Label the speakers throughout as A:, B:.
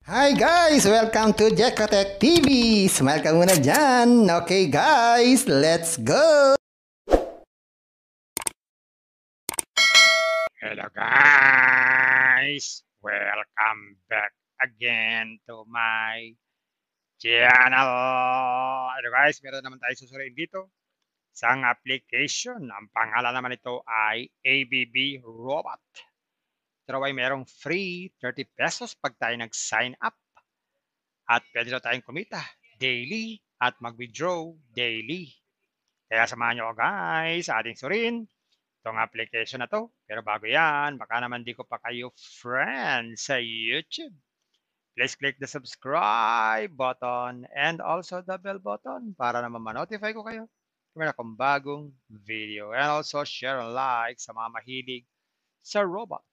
A: Hi guys! Welcome to Jekotech TV! Smile ka muna dyan! Okay guys, let's go!
B: Hello guys! Welcome back again to my channel. Hello guys, meron naman tayo susuriin dito. Isang application. Ang pangalan naman ito ay ABB Robot. Pero ay merong free 30 pesos pag tayo nag-sign up. At pwede na tayong kumita daily at mag-withdraw daily. Kaya samahan nyo guys sa ating surin itong application na to. Pero bago yan, baka naman di ko pa kayo friend sa YouTube. Please click the subscribe button and also the bell button para naman ma-notify ko kayo kung meron akong bagong video. And also share and like sa mga mahilig sa robot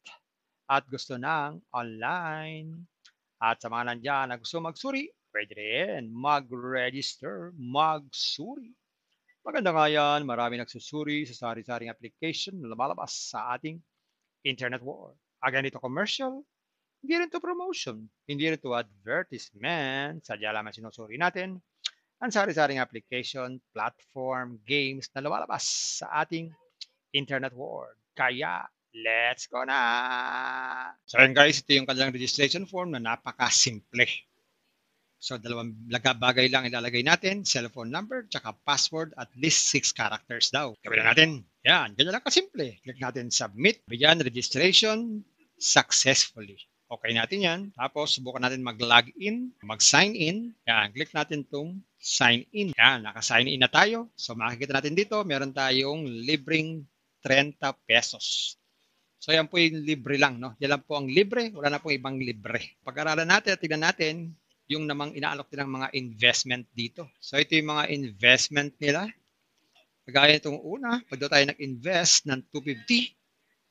B: at gusto ng online. At sa mga nandyan na gusto magsuri, pwede rin mag-register, magsuri. Maganda nga yan, marami nagsusuri sa sari-saring application na lumalabas sa ating internet world. Again, ito commercial, hindi rin to promotion, hindi rin to advertisement, sadya lamang sinusuri natin ang sari-saring application, platform, games na lumalabas sa ating internet world. Kaya, let's go na! So yun guys, ito yung kanilang registration form na napaka-simple. So, dalawang bagay lang ilalagay natin, cellphone number, tsaka password, at least 6 characters daw. Gawin na natin. Yan, ganyan lang kasimple. Click natin submit. Bigyan registration successfully. Okay natin yan. Tapos, subukan natin mag-login, mag-sign in. Yan, click natin itong sign in. Yan, naka-sign in na tayo. So, makikita natin dito, meron tayong libreng 30 pesos. So, yan po yung libre lang, no? Yan lang po ang libre. Wala na pong ibang libre. Pag-aralan natin at tignan natin yung namang inaalok nilang mga investment dito. So, ito yung mga investment nila. Kagaya itong una, pag daw tayo nag-invest ng 250,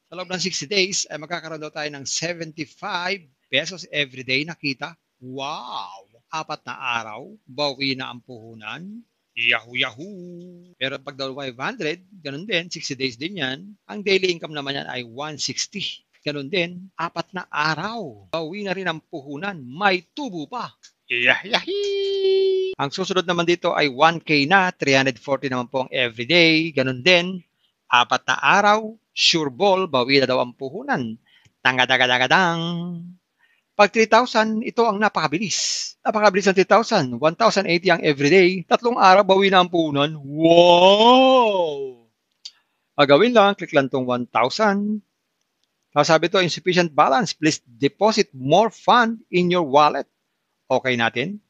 B: sa loob ng 60 days, ay magkakaroon daw tayo ng 75 pesos every day na kita. Wow! 4 na araw, bawi na ang puhunan. Yahoo! Yahoo! Pero pag daw 500, ganun din, 60 days din yan. Ang daily income naman yan ay 160. Ganun din, 4 na araw. Bawi na rin ang puhunan. May tubo pa. Yahi! Ang susunod naman dito ay 1K na. 340 naman po ang everyday. Ganun din, 4 na araw. Sure ball, bawi na daw ang puhunan. Tangadagadagadang. Pag 3,000, ito ang napakabilis. Napakabilis ng 3,000. 1,080 ang everyday. 3 araw, bawi na ang puhunan. Wow! Gagawin lang, click lang itong 1,000. Tapos sabi ito, insufficient balance. Please deposit more fund in your wallet. Okay natin.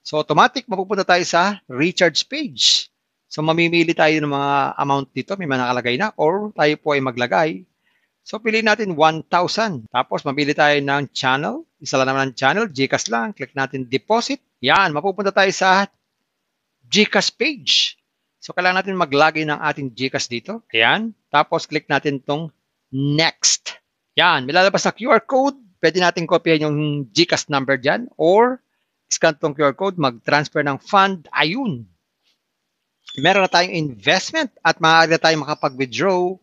B: So automatic, mapupunta tayo sa recharge page. So mamimili tayo ng mga amount dito, may mga nakalagay na, or tayo po ay maglagay. So piliin natin 1,000. Tapos mamili tayo ng channel. Isa lang naman ang channel, GCash lang. Click natin deposit. Yan, mapupunta tayo sa GCash page. So kailangan natin maglagay ng ating GCash dito. Ayan. Tapos click natin itong next. Yan, may lalabas na QR code. Pwede natin kopyahin yung GCash number dyan or scan itong QR code, mag-transfer ng fund. Ayun. Meron na tayong investment at maaari na tayong makapag-withdraw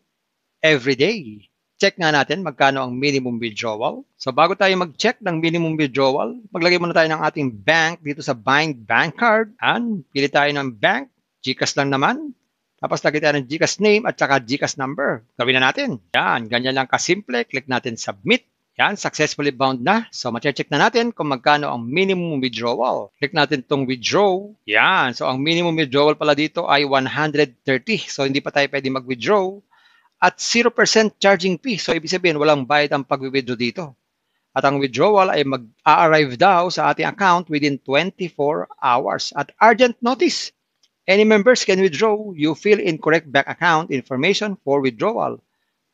B: every day. Check nga natin magkano ang minimum withdrawal. So bago tayo mag-check ng minimum withdrawal, maglagay muna tayo ng ating bank dito sa Bind Bank Card. And pili tayo ng bank. GCash lang naman. Tapos lagay tayo ng GCash name at saka GCash number. Gawin na natin. Yan, ganyan lang kasimple. Click natin submit. Yan, successfully bound na. So, check na natin kung magkano ang minimum withdrawal. Click natin itong withdraw. Yan, so ang minimum withdrawal pala dito ay 130. So, hindi pa tayo pwede mag-withdraw. At 0% charging fee. So, ibig sabihin, walang bayad ang pag-withdraw dito. At ang withdrawal ay mag-arrive daw sa ating account within 24 hours. At urgent notice. Any members can withdraw. You fill in correct bank account information for withdrawal.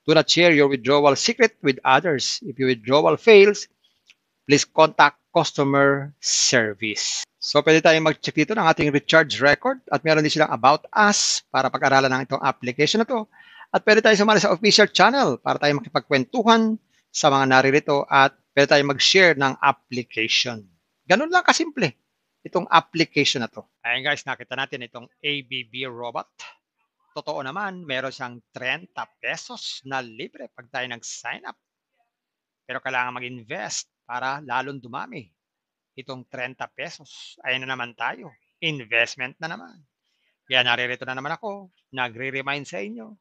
B: Do not share your withdrawal secret with others. If your withdrawal fails, please contact customer service. So, pwede tayong mag-check dito ng ating recharge record at meron din silang about us para pag-aralan ng itong application na to. At pwede tayo sumali sa official channel para tayo makipagkwentuhan sa mga naririto at pwede tayo mag-share ng application. Ganun lang kasimple itong application na to. Ayan guys, nakita natin itong ABB Robot. Totoo naman, meron siyang 30 pesos na libre pag tayo nag-sign up. Pero kailangan mag-invest para lalong dumami. Itong 30 pesos. Ayan na naman tayo. Investment na naman. Kaya naririto na naman ako. Nagre-remind sa inyo.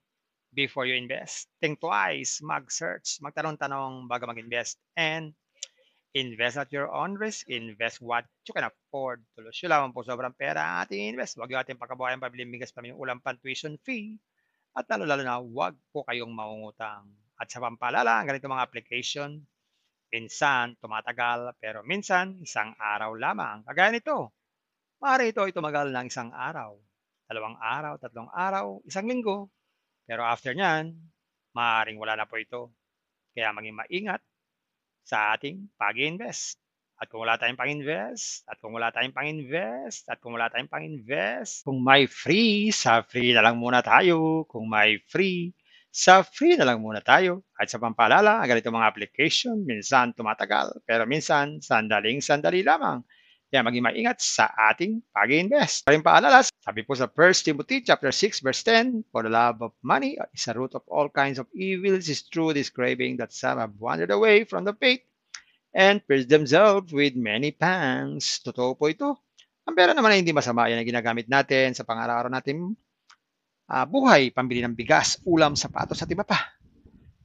B: Before you invest, think twice. Mag-search. Magtanong-tanong bago mag-invest. And invest at your own risk. Invest what you can afford. Tulos yun lamang po sobrang pera ang ating invest. Huwag yung ating pagkabuhayan, pabiling bigas, pamilyung ulam, pan-tuition fee. At lalo-lalo na, huwag po kayong mangungutang. At sa pampalala, ang ganito mga application, minsan tumatagal, pero minsan isang araw lamang. Kagaya nito, maaari ito ay tumagal ng isang araw, 2 araw, 3 araw, 1 linggo. Pero after nyan, maaaring wala na po ito. Kaya maging maingat sa ating pag-invest. At kung wala tayong pang-invest, kung may free, sa free na lang muna tayo. Kung may free, sa free na lang muna tayo. At sa pampalala, ganito mga application, minsan tumatagal, pero minsan sandaling-sandali lamang. Kaya maging maingat sa ating pag-invest. Paring paalala, sabi po sa 1 Timothy chapter 6 verse 10, for the love of money is a root of all kinds of evils, is true this craving that some have wandered away from the faith and pierced themselves with many pangs. Totoo po ito. Ang pera naman ay hindi masama. Yan ang ginagamit natin sa pang-araw-araw natin buhay, pambili ng bigas, ulam, sapatos at iba pa.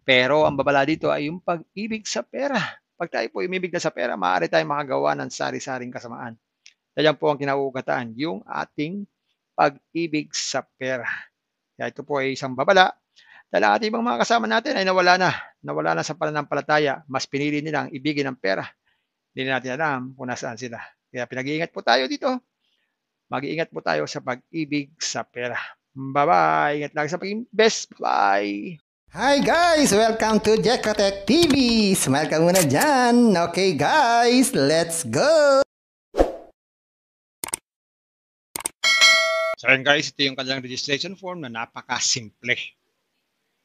B: Pero ang babala dito ay yung pag-ibig sa pera. Pag tayo po umibig na sa pera, maaari tayong makagawa ng sari-saring kasamaan. Yan po ang kinauugataan, yung ating pag-ibig sa pera. Kaya ito po ay isang babala. Dahil ang ating mga kasama natin ay nawala na sa pananampalataya. Mas pinili nilang ibigin ang pera. Hindi natin alam kung nasaan sila. Kaya pinag-iingat po tayo dito. Mag-iingat po tayo sa pag-ibig sa pera. Bye-bye. Ingat lang sa pag-invest. Bye.
A: Hi guys! Welcome to Jekatech TV! Smile ka muna dyan! Okay guys, let's go!
B: So yun guys, ito yung kanilang registration form na napaka-simple.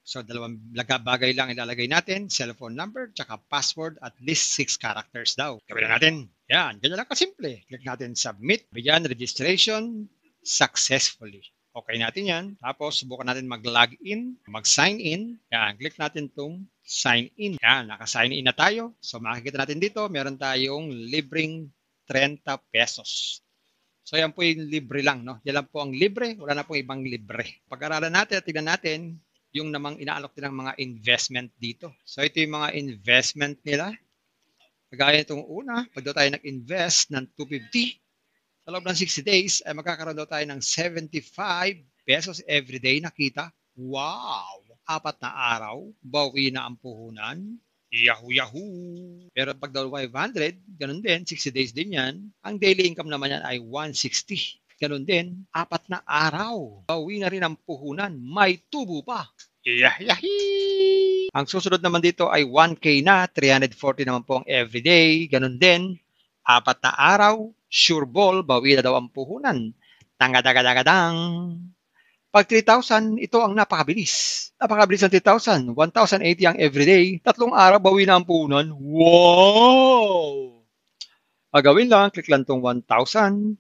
B: So dalawang bagay lang ilalagay natin, cellphone number, tsaka password, at least 6 characters daw. Gawin na natin. Yan, ganyan lang ka-simple. Click natin submit. Yan, registration successfully. Okay natin yan. Tapos, subukan natin mag-login, mag-sign in. Yan, click natin itong sign in. Yan, naka-sign in na tayo. So, makikita natin dito, meron tayong libreng 30 pesos. So, yan po yung libre lang, no? Yan lang po ang libre. Wala na pong ibang libre. Pag-aralan natin at tignan natin yung namang inaalok din ng mga investment dito. So, ito yung mga investment nila. Kagaya itong una, pag daw tayo nag-invest ng 250, sa loob ng 60 days, ay magkakaroon daw tayo ng 75 pesos everyday na kita. Wow! 4 na araw, bawi na ang puhunan. Yahoo! Yahoo! Pero pag daw 500, ganun din, 60 days din yan. Ang daily income naman yan ay 160. Ganun din, 4 na araw, bawi na rin ang puhunan. May tubo pa. Yahi! Ang susunod naman dito ay 1K na, 340 naman po ang everyday. Ganun din, 4 na araw, sure ball, bawi na daw ang puhunan. Tangadagadang. Pag 3,000, ito ang napakabilis. Napakabilis ng 3,000. 1,080 ang everyday. 3 araw, bawi na ang puhunan. Wow! Pagawin lang, click lang itong 1,000.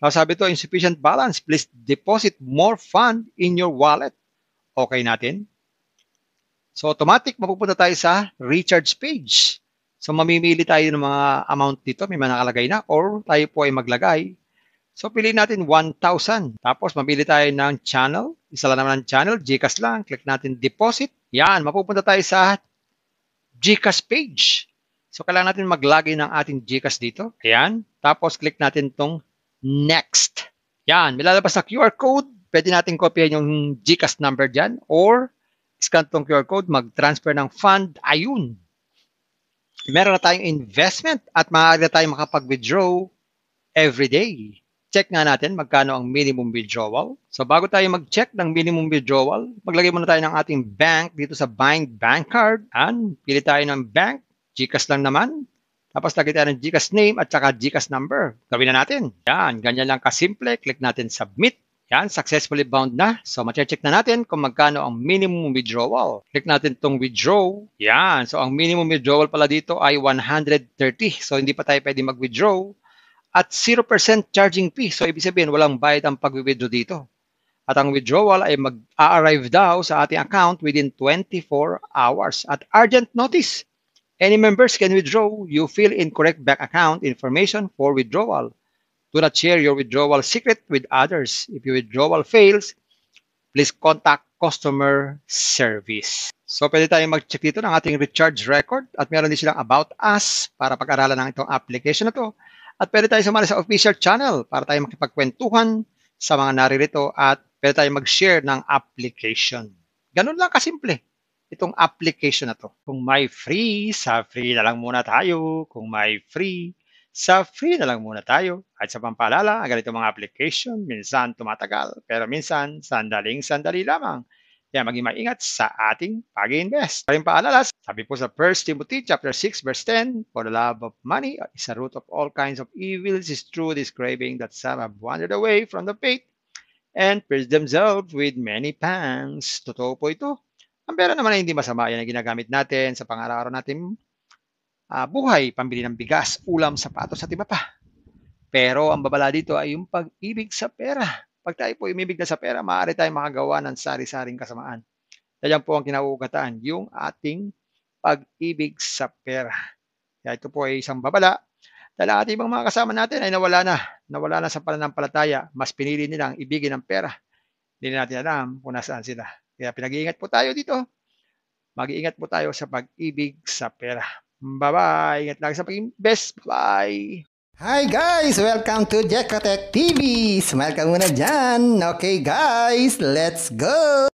B: Tapos sabi ito, insufficient balance. Please deposit more fund in your wallet. Okay natin. So automatic, mapupunta tayo sa recharge page. So, mamimili tayo ng mga amount dito, may mga nakalagay na, or tayo po ay maglagay. So, piliin natin 1,000. Tapos, mamili tayo ng channel. Isa lang naman ang channel, GCash lang. Click natin deposit. Yan, mapupunta tayo sa GCash page. So, kailangan natin maglagay ng ating GCash dito. Ayan. Tapos, click natin itong next. Yan, may lalabas na QR code. Pwede natin kopyahin yung GCash number dyan. Or, scan itong QR code, mag-transfer ng fund. Ayun. Meron na tayong investment at maaari na tayong makapag-withdraw every day. Check nga natin magkano ang minimum withdrawal. So bago tayo mag-check ng minimum withdrawal, maglagay muna tayo ng ating bank dito sa Bind Bank Card. And pili tayo ng bank, GCash lang naman. Tapos lagay tayo ng GCash name at saka GCash number. Gawin na natin. Yan, ganyan lang kasimple. Click natin submit. Yan, successfully bound na. So, ma-check na natin kung magkano ang minimum withdrawal. Click natin itong withdraw. Yan, so ang minimum withdrawal pala dito ay 130. So, hindi pa tayo pwede mag-withdraw. At 0% charging fee. So, ibig sabihin, walang bayad ang pag-withdraw dito. At ang withdrawal ay mag-arrive daw sa ating account within 24 hours. At urgent notice. Any members can withdraw. You fill in correct bank account information for withdrawal. Do not share your withdrawal secret with others. If your withdrawal fails, please contact customer service. So pwede tayong mag-check dito ng ating recharge record at meron din silang about us para pag-aralan ng itong application na to. At pwede tayo sumali sa official channel para tayo makipagkwentuhan sa mga naririto at pwede tayo mag-share ng application. Ganun lang kasimple itong application na to. Kung may free, sa free na lang muna tayo. Kung may free, sa free na lang muna tayo. At sa pampaalala, ang ganito mga application, minsan tumatagal, pero minsan sandaling-sandali lamang. Kaya maging maingat sa ating pag-invest. Paring paalala, sabi po sa 1 Timothy chapter 6 verse 10, for the love of money is a root of all kinds of evils. It is true this craving that some have wandered away from the faith and pierced themselves with many pangs. Totoo po ito. Ang pera naman ay hindi masama. Yan ang ginagamit natin sa pang-araw-araw natin buhay, pambili ng bigas, ulam, sapatos at iba pa. Pero ang babala dito ay yung pag-ibig sa pera. Pag tayo po umibig na sa pera, maaari tayong makagawa ng sari-saring kasamaan. Yan po ang kinauugataan, yung ating pag-ibig sa pera. Kaya ito po ay isang babala. Dahil ang ating mga kasama natin ay nawala na sa pananampalataya. Mas pinili nilang ibigin ang pera. Hindi natin alam kung nasaan sila. Kaya pinag-iingat po tayo dito. Mag-iingat po tayo sa pag-ibig sa pera. Bye-bye. Ingat lagi sa pag-invest. Bye.
A: Hi guys! Welcome to Jekatech TV! Smile ka muna dyan! Okay guys, let's go!